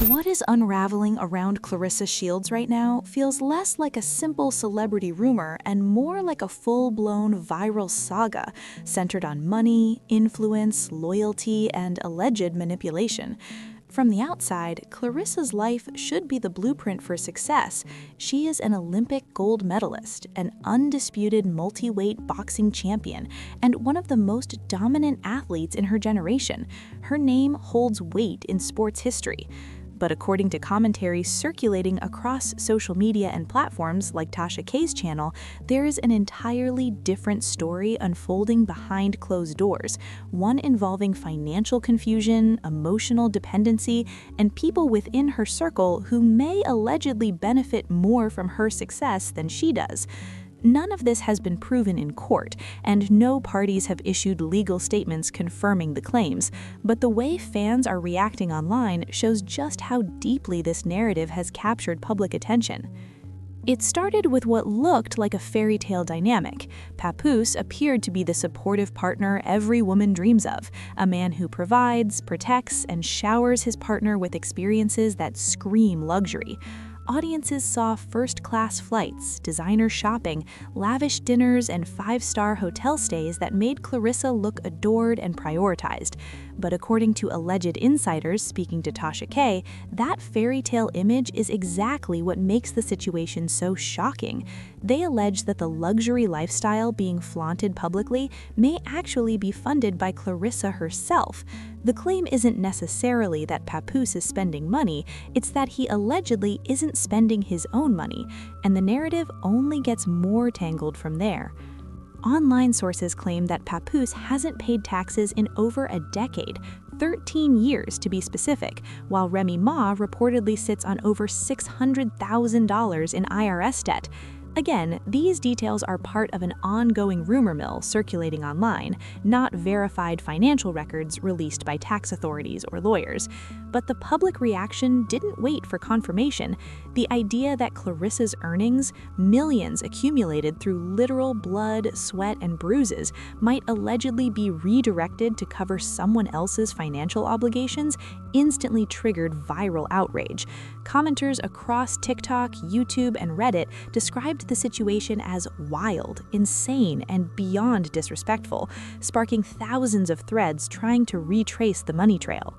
What is unraveling around Claressa Shields right now feels less like a simple celebrity rumor and more like a full-blown viral saga centered on money, influence, loyalty, and alleged manipulation. From the outside, Clarissa's life should be the blueprint for success. She is an Olympic gold medalist, an undisputed multi-weight boxing champion, and one of the most dominant athletes in her generation. Her name holds weight in sports history. But according to commentary circulating across social media and platforms like Tasha K's channel, there is an entirely different story unfolding behind closed doors, one involving financial confusion, emotional dependency, and people within her circle who may allegedly benefit more from her success than she does. None of this has been proven in court, and no parties have issued legal statements confirming the claims, but the way fans are reacting online shows just how deeply this narrative has captured public attention. It started with what looked like a fairy tale dynamic. Papoose appeared to be the supportive partner every woman dreams of, a man who provides, protects, and showers his partner with experiences that scream luxury. Audiences saw first-class flights, designer shopping, lavish dinners, and five-star hotel stays that made Clarissa look adored and prioritized. But according to alleged insiders speaking to Tasha K, that fairy tale image is exactly what makes the situation so shocking. They allege that the luxury lifestyle being flaunted publicly may actually be funded by Clarissa herself. The claim isn't necessarily that Papoose is spending money, it's that he allegedly isn't spending his own money, and the narrative only gets more tangled from there. Online sources claim that Papoose hasn't paid taxes in over a decade, 13 years to be specific, while Remy Ma reportedly sits on over $600,000 in IRS debt. Again, these details are part of an ongoing rumor mill circulating online, not verified financial records released by tax authorities or lawyers. But the public reaction didn't wait for confirmation. The idea that Clarissa's earnings, millions accumulated through literal blood, sweat, and bruises, might allegedly be redirected to cover someone else's financial obligations instantly triggered viral outrage. Commenters across TikTok, YouTube, and Reddit described the situation as wild, insane, and beyond disrespectful, sparking thousands of threads trying to retrace the money trail.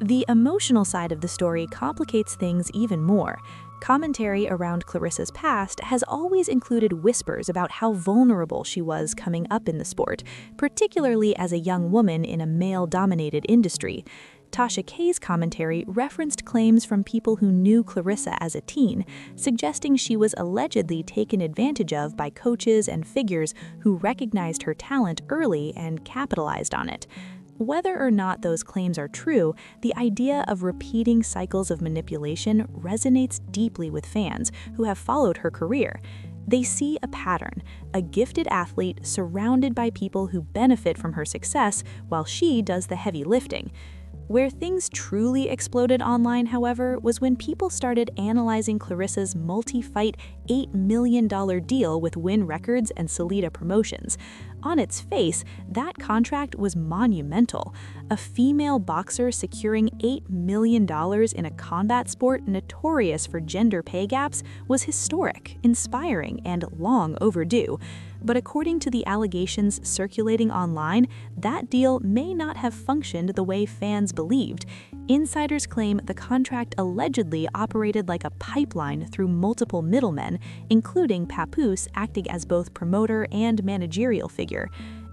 The emotional side of the story complicates things even more. Commentary around Clarissa's past has always included whispers about how vulnerable she was coming up in the sport, particularly as a young woman in a male-dominated industry. Tasha K's commentary referenced claims from people who knew Clarissa as a teen, suggesting she was allegedly taken advantage of by coaches and figures who recognized her talent early and capitalized on it. Whether or not those claims are true, the idea of repeating cycles of manipulation resonates deeply with fans who have followed her career. They see a pattern, a gifted athlete surrounded by people who benefit from her success while she does the heavy lifting. Where things truly exploded online, however, was when people started analyzing Clarissa's multi-fight $8 million deal with Win Records and Salida Promotions. On its face, that contract was monumental. A female boxer securing $8 million in a combat sport notorious for gender pay gaps was historic, inspiring, and long overdue. But according to the allegations circulating online, that deal may not have functioned the way fans believed. Insiders claim the contract allegedly operated like a pipeline through multiple middlemen, including Papoose acting as both promoter and managerial figure.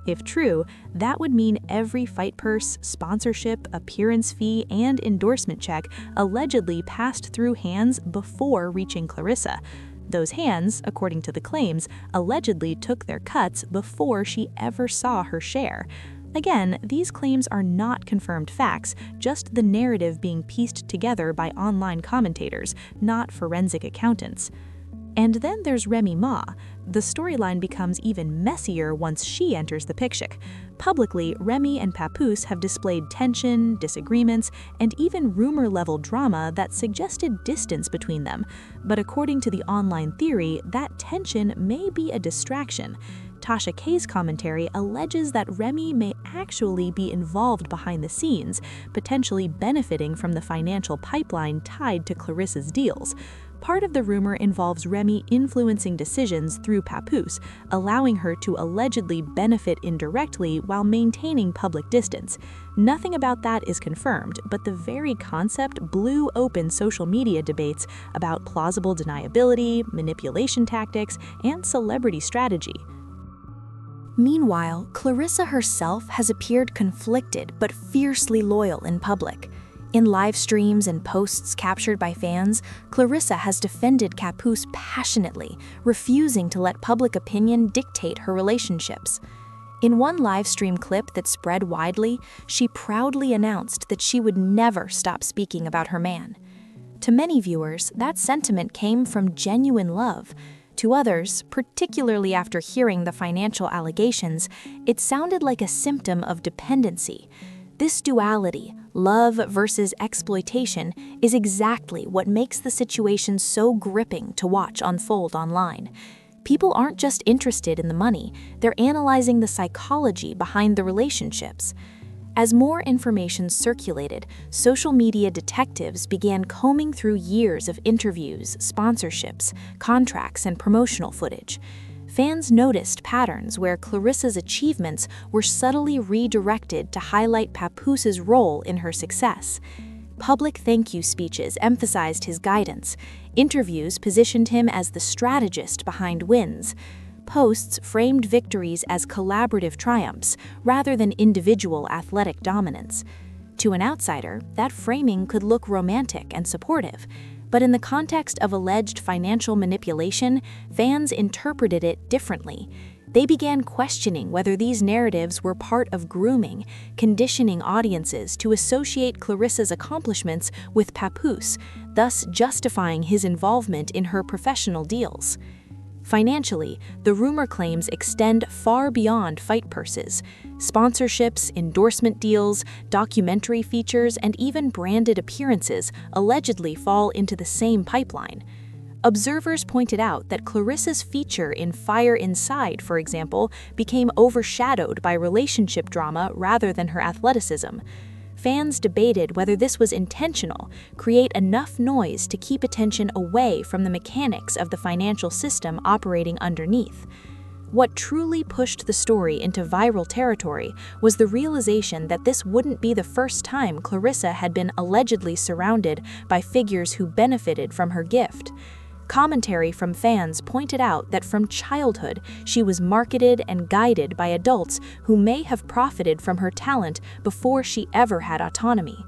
If true, that would mean every fight purse, sponsorship, appearance fee, and endorsement check allegedly passed through hands before reaching Clarissa. Those hands, according to the claims, allegedly took their cuts before she ever saw her share. Again, these claims are not confirmed facts, just the narrative being pieced together by online commentators, not forensic accountants. And then there's Remy Ma. The storyline becomes even messier once she enters the picture. Publicly, Remy and Papoose have displayed tension, disagreements, and even rumor-level drama that suggested distance between them. But according to the online theory, that tension may be a distraction. Tasha K's commentary alleges that Remy may actually be involved behind the scenes, potentially benefiting from the financial pipeline tied to Clarissa's deals. Part of the rumor involves Remy influencing decisions through Papoose, allowing her to allegedly benefit indirectly while maintaining public distance. Nothing about that is confirmed, but the very concept blew open social media debates about plausible deniability, manipulation tactics, and celebrity strategy. Meanwhile, Clarissa herself has appeared conflicted but fiercely loyal in public. In live streams and posts captured by fans, Clarissa has defended Papoose passionately, refusing to let public opinion dictate her relationships. In one live stream clip that spread widely, she proudly announced that she would never stop speaking about her man. To many viewers, that sentiment came from genuine love. To others, particularly after hearing the financial allegations, it sounded like a symptom of dependency. This duality, love versus exploitation, is exactly what makes the situation so gripping to watch unfold online. People aren't just interested in the money, they're analyzing the psychology behind the relationships. As more information circulated, social media detectives began combing through years of interviews, sponsorships, contracts, and promotional footage. Fans noticed patterns where Clarissa's achievements were subtly redirected to highlight Papoose's role in her success. Public thank you speeches emphasized his guidance. Interviews positioned him as the strategist behind wins. Posts framed victories as collaborative triumphs rather than individual athletic dominance. To an outsider, that framing could look romantic and supportive. But in the context of alleged financial manipulation, fans interpreted it differently. They began questioning whether these narratives were part of grooming, conditioning audiences to associate Clarissa's accomplishments with Papoose, thus justifying his involvement in her professional deals. Financially, the rumor claims extend far beyond fight purses. Sponsorships, endorsement deals, documentary features, and even branded appearances allegedly fall into the same pipeline. Observers pointed out that Clarissa's feature in Fire Inside, for example, became overshadowed by relationship drama rather than her athleticism. Fans debated whether this was intentional, create enough noise to keep attention away from the mechanics of the financial system operating underneath. What truly pushed the story into viral territory was the realization that this wouldn't be the first time Clarissa had been allegedly surrounded by figures who benefited from her gift. Commentary from fans pointed out that from childhood, she was marketed and guided by adults who may have profited from her talent before she ever had autonomy.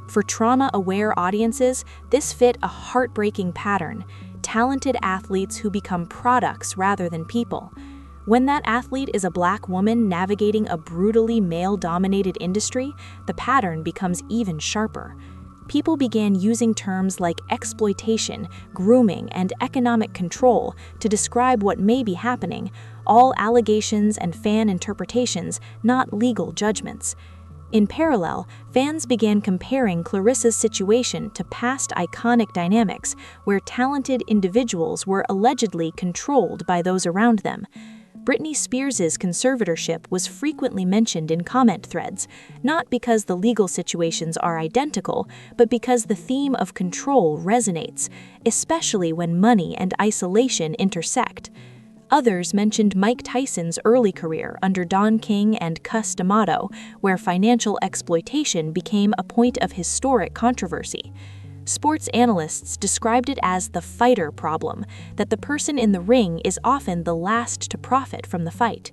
For trauma-aware audiences, this fit a heartbreaking pattern: talented athletes who become products rather than people. When that athlete is a Black woman navigating a brutally male-dominated industry, the pattern becomes even sharper. People began using terms like exploitation, grooming, and economic control to describe what may be happening, all allegations and fan interpretations, not legal judgments. In parallel, fans began comparing Clarissa's situation to past iconic dynamics where talented individuals were allegedly controlled by those around them. Britney Spears' conservatorship was frequently mentioned in comment threads, not because the legal situations are identical, but because the theme of control resonates, especially when money and isolation intersect. Others mentioned Mike Tyson's early career under Don King and Cus D'Amato, where financial exploitation became a point of historic controversy. Sports analysts described it as the fighter problem, that the person in the ring is often the last to profit from the fight.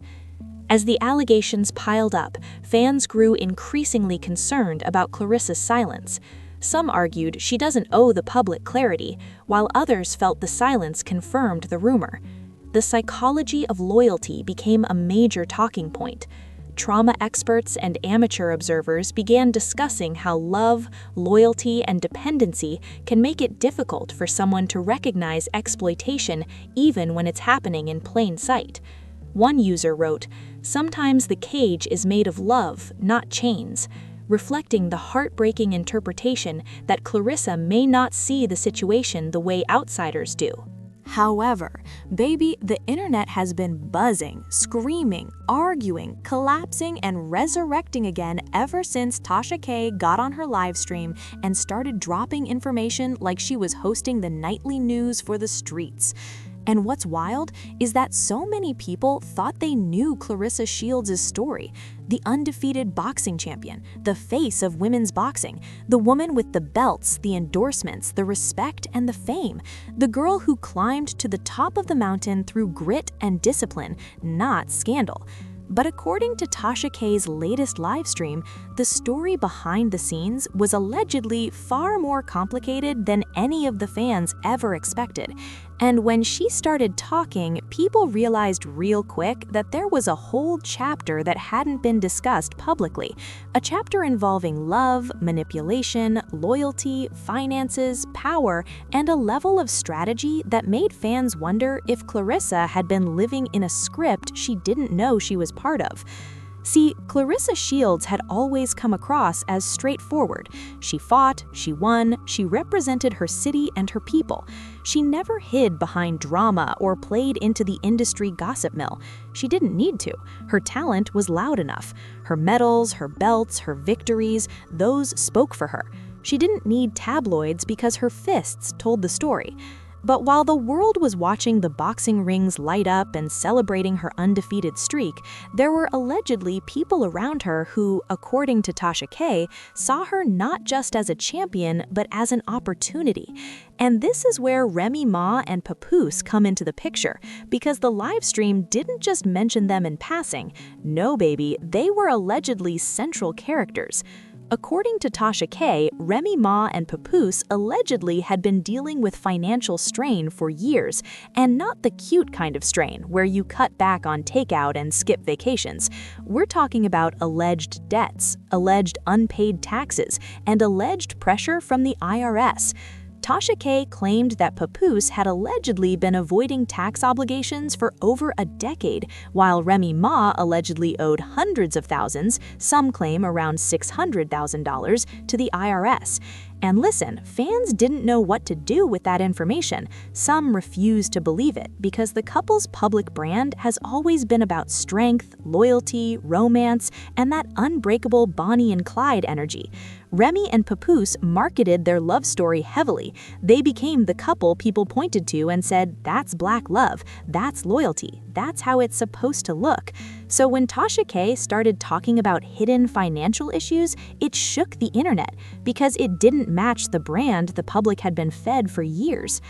As the allegations piled up, fans grew increasingly concerned about Clarissa's silence. Some argued she doesn't owe the public clarity, while others felt the silence confirmed the rumor. The psychology of loyalty became a major talking point. Trauma experts and amateur observers began discussing how love, loyalty, and dependency can make it difficult for someone to recognize exploitation even when it's happening in plain sight. One user wrote, "Sometimes the cage is made of love, not chains," reflecting the heartbreaking interpretation that Clarissa may not see the situation the way outsiders do. However, baby, the internet has been buzzing, screaming, arguing, collapsing, and resurrecting again ever since Tasha K got on her live stream and started dropping information like she was hosting the nightly news for the streets. And what's wild is that so many people thought they knew Claressa Shields' story, the undefeated boxing champion, the face of women's boxing, the woman with the belts, the endorsements, the respect, and the fame, the girl who climbed to the top of the mountain through grit and discipline, not scandal. But according to Tasha K's latest livestream, the story behind the scenes was allegedly far more complicated than any of the fans ever expected. And when she started talking, people realized real quick that there was a whole chapter that hadn't been discussed publicly. A chapter involving love, manipulation, loyalty, finances, power, and a level of strategy that made fans wonder if Clarissa had been living in a script she didn't know she was part of. See, Claressa Shields had always come across as straightforward. She fought, she won, she represented her city and her people. She never hid behind drama or played into the industry gossip mill. She didn't need to. Her talent was loud enough. Her medals, her belts, her victories, those spoke for her. She didn't need tabloids because her fists told the story. But while the world was watching the boxing rings light up and celebrating her undefeated streak, there were allegedly people around her who, according to Tasha K, saw her not just as a champion, but as an opportunity. And this is where Remy Ma and Papoose come into the picture, because the live stream didn't just mention them in passing. No, baby, they were allegedly central characters. According to Tasha K, Remy Ma and Papoose allegedly had been dealing with financial strain for years, and not the cute kind of strain where you cut back on takeout and skip vacations. We're talking about alleged debts, alleged unpaid taxes, and alleged pressure from the IRS. Tasha K claimed that Papoose had allegedly been avoiding tax obligations for over a decade, while Remy Ma allegedly owed hundreds of thousands, some claim around $600,000, to the IRS. And listen, fans didn't know what to do with that information. Some refused to believe it because the couple's public brand has always been about strength, loyalty, romance, and that unbreakable Bonnie and Clyde energy. Remy and Papoose marketed their love story heavily. They became the couple people pointed to and said, that's black love, that's loyalty, that's how it's supposed to look. So when Tasha K started talking about hidden financial issues, it shook the internet because it didn't match the brand the public had been fed for years.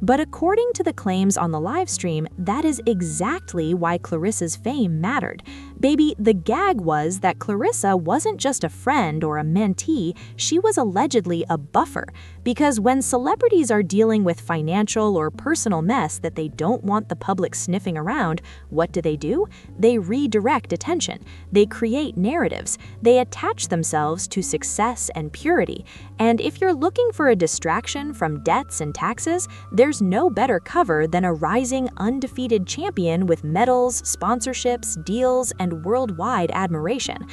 But according to the claims on the live stream, that is exactly why Clarissa's fame mattered. Baby, the gag was that Clarissa wasn't just a friend or a mentee, she was allegedly a buffer. Because when celebrities are dealing with financial or personal mess that they don't want the public sniffing around, what do? They redirect attention. They create narratives. They attach themselves to success and purity. And if you're looking for a distraction from debts and taxes, there's no better cover than a rising, undefeated champion with medals, sponsorships, deals, and worldwide admiration.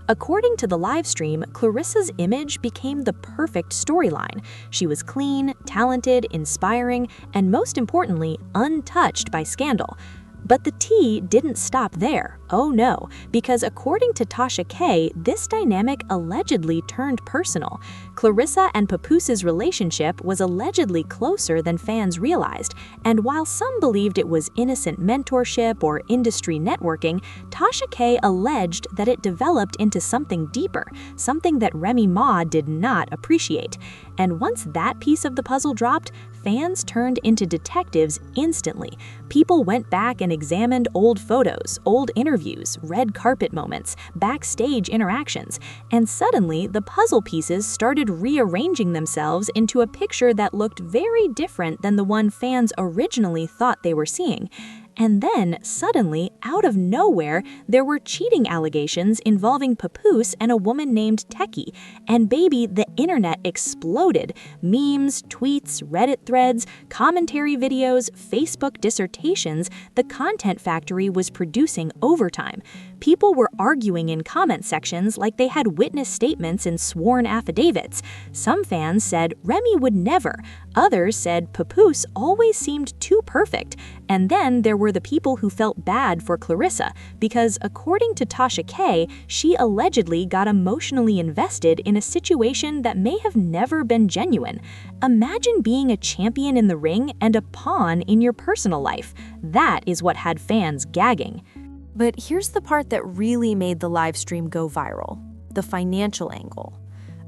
According to the livestream, Clarissa's image became the perfect storyline. She was clean, talented, inspiring, and most importantly, untouched by scandal. But the tea didn't stop there. Oh no, because according to Tasha K, this dynamic allegedly turned personal. Clarissa and Papoose's relationship was allegedly closer than fans realized, and while some believed it was innocent mentorship or industry networking, Tasha K alleged that it developed into something deeper, something that Remy Ma did not appreciate. And once that piece of the puzzle dropped, fans turned into detectives instantly. People went back and examined old photos, old interviews, red carpet moments, backstage interactions, and suddenly the puzzle pieces started rearranging themselves into a picture that looked very different than the one fans originally thought they were seeing. And then, suddenly, out of nowhere, there were cheating allegations involving Papoose and a woman named Techie. And baby, the internet exploded. Memes, tweets, Reddit threads, commentary videos, Facebook dissertations, the content factory was producing overtime. People were arguing in comment sections like they had witness statements and sworn affidavits. Some fans said Remy would never. Others said Papoose always seemed too perfect. And then there were the people who felt bad for Clarissa because, according to Tasha K., she allegedly got emotionally invested in a situation that may have never been genuine. Imagine being a champion in the ring and a pawn in your personal life. That is what had fans gagging. But here's the part that really made the live stream go viral: the financial angle.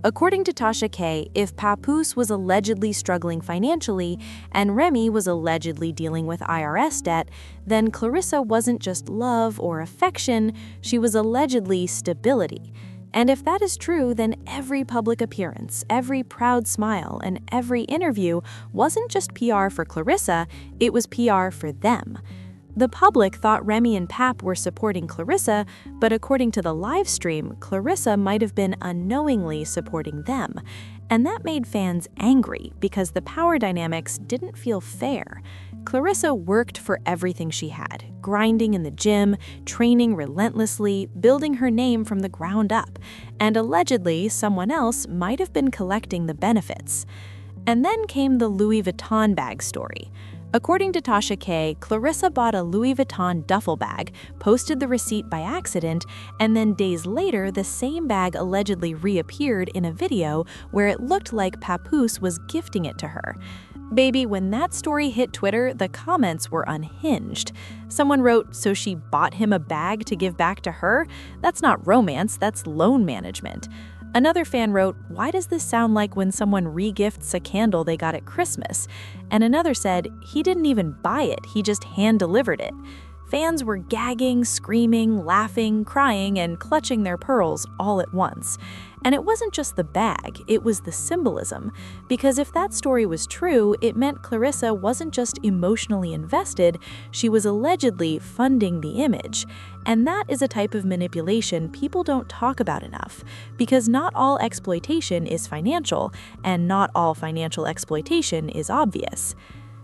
According to Tasha K., if Papoose was allegedly struggling financially and Remy was allegedly dealing with IRS debt, then Clarissa wasn't just love or affection, she was allegedly stability. And if that is true, then every public appearance, every proud smile, and every interview wasn't just PR for Clarissa, it was PR for them. The public thought Remy and Pap were supporting Clarissa, but according to the live stream, Clarissa might have been unknowingly supporting them. And that made fans angry because the power dynamics didn't feel fair. Clarissa worked for everything she had, grinding in the gym, training relentlessly, building her name from the ground up, and allegedly someone else might have been collecting the benefits. And then came the Louis Vuitton bag story. According to Tasha K., Clarissa bought a Louis Vuitton duffel bag, posted the receipt by accident, and then days later the same bag allegedly reappeared in a video where it looked like Papoose was gifting it to her. Baby, when that story hit Twitter, the comments were unhinged. Someone wrote, "So she bought him a bag to give back to her? That's not romance, that's loan management." Another fan wrote, "Why does this sound like when someone regifts a candle they got at Christmas?" And another said, "He didn't even buy it, he just hand-delivered it." Fans were gagging, screaming, laughing, crying, and clutching their pearls all at once. And it wasn't just the bag, it was the symbolism. Because if that story was true, it meant Clarissa wasn't just emotionally invested, she was allegedly funding the image. And that is a type of manipulation people don't talk about enough, because not all exploitation is financial, and not all financial exploitation is obvious.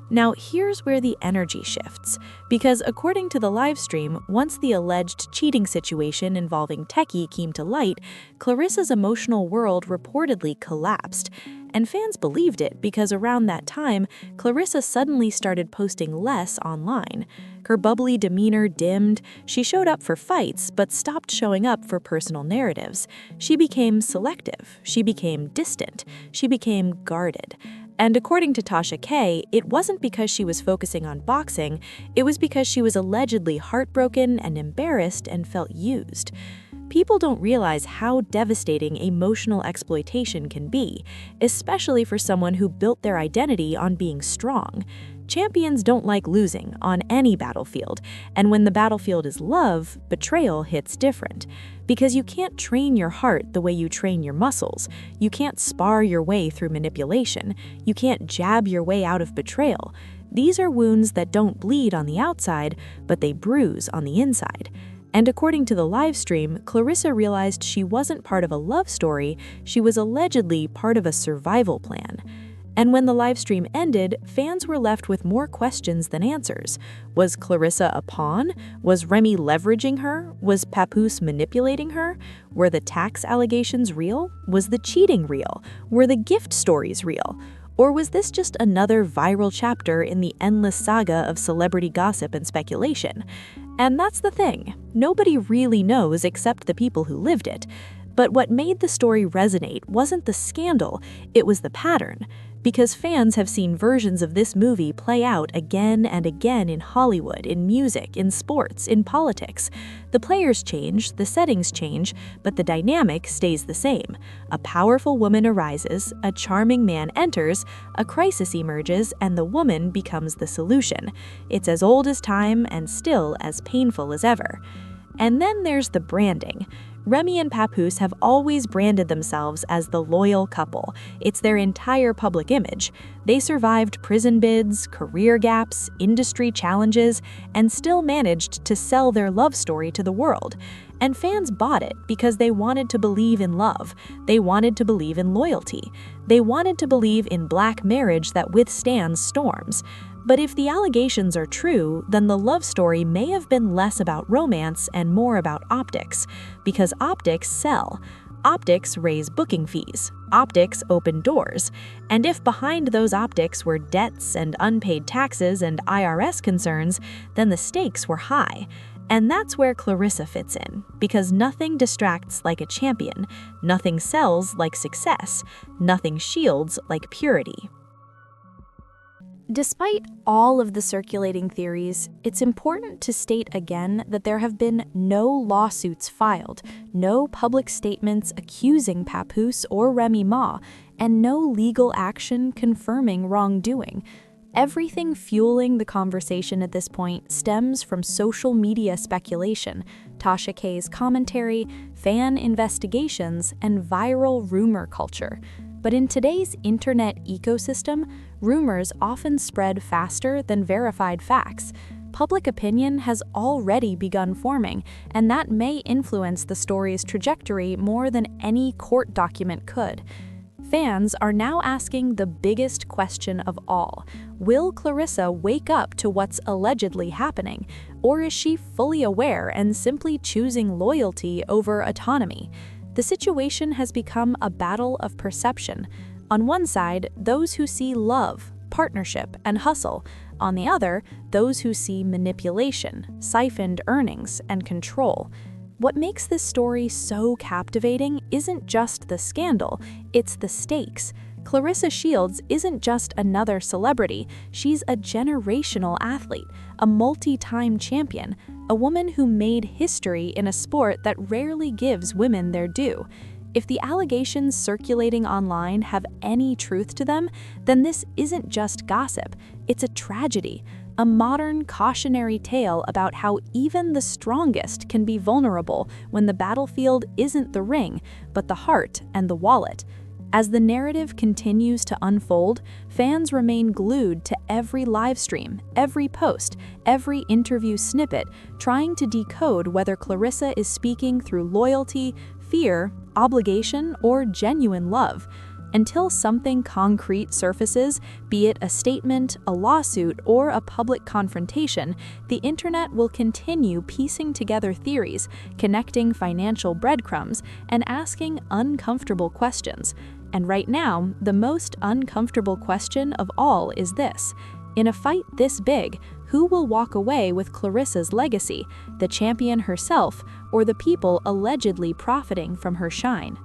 Now, here's where the energy shifts, because according to the live stream, once the alleged cheating situation involving Techie came to light, Clarissa's emotional world reportedly collapsed. And fans believed it because around that time, Clarissa suddenly started posting less online. Her bubbly demeanor dimmed, she showed up for fights but stopped showing up for personal narratives. She became selective, she became distant, she became guarded. And according to Tasha K., it wasn't because she was focusing on boxing, it was because she was allegedly heartbroken and embarrassed and felt used. People don't realize how devastating emotional exploitation can be, especially for someone who built their identity on being strong. Champions don't like losing on any battlefield, and when the battlefield is love, betrayal hits different. Because you can't train your heart the way you train your muscles. You can't spar your way through manipulation. You can't jab your way out of betrayal. These are wounds that don't bleed on the outside, but they bruise on the inside. And according to the live stream, Clarissa realized she wasn't part of a love story, she was allegedly part of a survival plan. And when the live stream ended, fans were left with more questions than answers. Was Clarissa a pawn? Was Remy leveraging her? Was Papoose manipulating her? Were the tax allegations real? Was the cheating real? Were the gift stories real? Or was this just another viral chapter in the endless saga of celebrity gossip and speculation? And that's the thing. Nobody really knows except the people who lived it. But what made the story resonate wasn't the scandal, it was the pattern. Because fans have seen versions of this movie play out again and again in Hollywood, in music, in sports, in politics. The players change, the settings change, but the dynamic stays the same. A powerful woman arises, a charming man enters, a crisis emerges, and the woman becomes the solution. It's as old as time and still as painful as ever. And then there's the branding. Remy and Papoose have always branded themselves as the loyal couple. It's their entire public image. They survived prison bids, career gaps, industry challenges, and still managed to sell their love story to the world. And fans bought it because they wanted to believe in love. They wanted to believe in loyalty. They wanted to believe in Black marriage that withstands storms. But if the allegations are true, then the love story may have been less about romance and more about optics, because optics sell. Optics raise booking fees. Optics open doors. And if behind those optics were debts and unpaid taxes and IRS concerns, then the stakes were high. And that's where Clarissa fits in, because nothing distracts like a champion, nothing sells like success, nothing shields like purity. Despite all of the circulating theories, it's important to state again that there have been no lawsuits filed, no public statements accusing Papoose or Remy Ma, and no legal action confirming wrongdoing. Everything fueling the conversation at this point stems from social media speculation, Tasha K's commentary, fan investigations, and viral rumor culture. But in today's internet ecosystem, rumors often spread faster than verified facts. Public opinion has already begun forming, and that may influence the story's trajectory more than any court document could. Fans are now asking the biggest question of all. Will Clarissa wake up to what's allegedly happening, or is she fully aware and simply choosing loyalty over autonomy? The situation has become a battle of perception. On one side, those who see love, partnership, and hustle. On the other, those who see manipulation, siphoned earnings, and control. What makes this story so captivating isn't just the scandal, it's the stakes. Claressa Shields isn't just another celebrity, she's a generational athlete, a multi-time champion, a woman who made history in a sport that rarely gives women their due. If the allegations circulating online have any truth to them, then this isn't just gossip, it's a tragedy, a modern cautionary tale about how even the strongest can be vulnerable when the battlefield isn't the ring, but the heart and the wallet. As the narrative continues to unfold, fans remain glued to every live stream, every post, every interview snippet, trying to decode whether Clarissa is speaking through loyalty, fear, obligation, or genuine love. Until something concrete surfaces, be it a statement, a lawsuit, or a public confrontation, the internet will continue piecing together theories, connecting financial breadcrumbs, and asking uncomfortable questions. And right now, the most uncomfortable question of all is this: in a fight this big, who will walk away with Clarissa's legacy, the champion herself, or the people allegedly profiting from her shine?